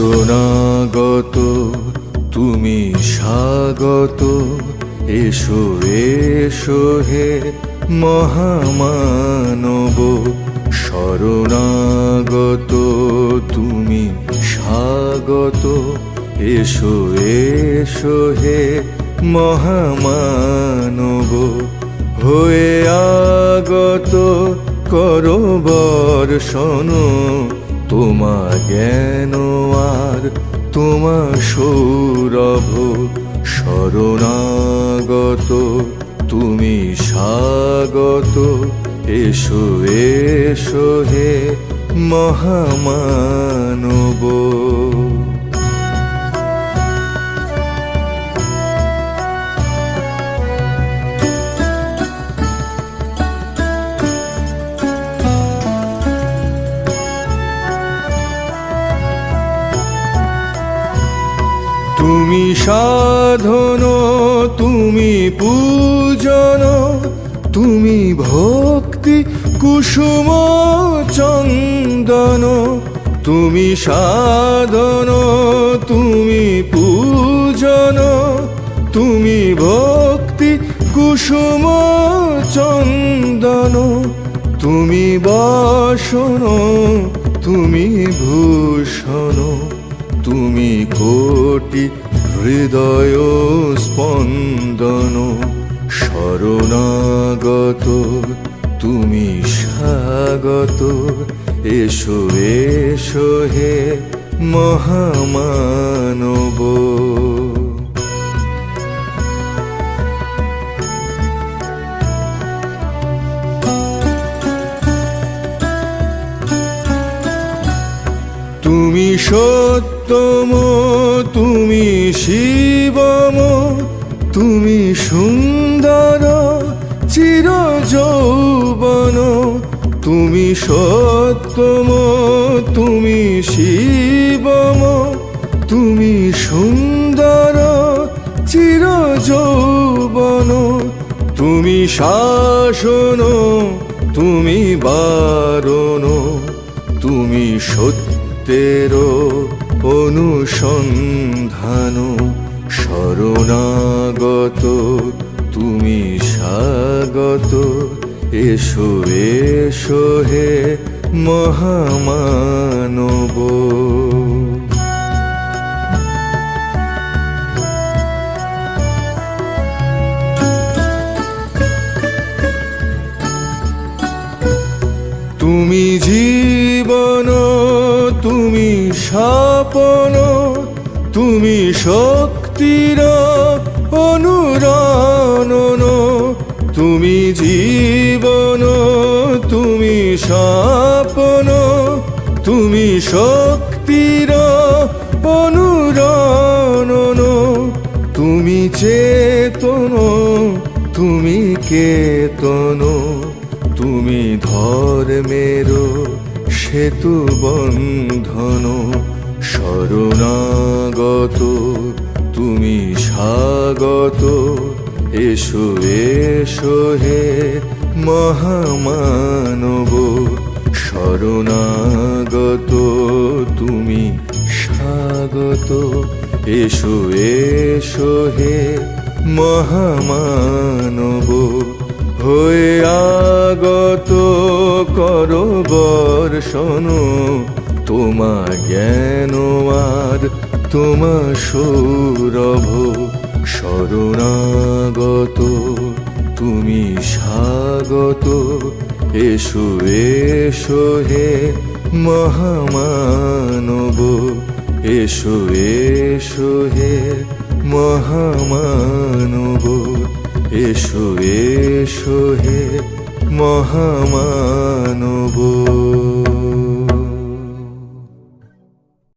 শরণাগত তুমি স্বাগত, এসো এসো হে মহামানব। শরণাগত তুমি স্বাগত, এসো এসো হে মহামানব। হয়ে আগত করো বর্ষণ, তোমা জ্ঞান আর তোমা সৌরভ। শরণাগত তুমি স্বাগত, এসো এসো হে মহামানব। তুমি সাধন, তুমি পূজন, তুমি ভক্তি কুসুম চন্দন। তুমি সাধন, তুমি পূজন, তুমি ভক্তি কুসুম চন্দন। তুমি বাসন, তুমি ভূষণ, তুমি কোটি হৃদয় স্পন্দন। শরণাগত তুমি স্বাগত, এসো এসো হে মহামানব। তুমি সত্যম, তুমি শিবম, তুমি সুন্দর চির যৌবন। তুমি সত্যম, তুমি শিবম, তুমি সুন্দর চির যৌবন। তুমি শাসন, তুমি বারণ, তুমি সত্যের অনুসন্ধান। শরণাগত তুমি স্বাগত, এসো এসো হে মহামানব। তুমি জীবন, তুমি স্বপন, তুমি শক্তির অনুরণন। তুমি জীবন, তুমি স্বপন, তুমি শক্তির অনুরণন। তুমি চেতন, তুমি কেতন, তুমি ধর্মের সেতু বন্ধন। শরণাগত তুমি স্বাগত, এসো এসো হে মহামানব। শরণাগত তুমি স্বাগত, এসো এসো হে মহামানব। হয়ে আগত করো বর্ষণ, তোমা জ্ঞান আর তোমা সৌরভ। শরণাগত তুমি স্বাগত, এসো এসো হে মহামানব। এসো এসো হে মহামানব, এসো এসো হে মহামানব।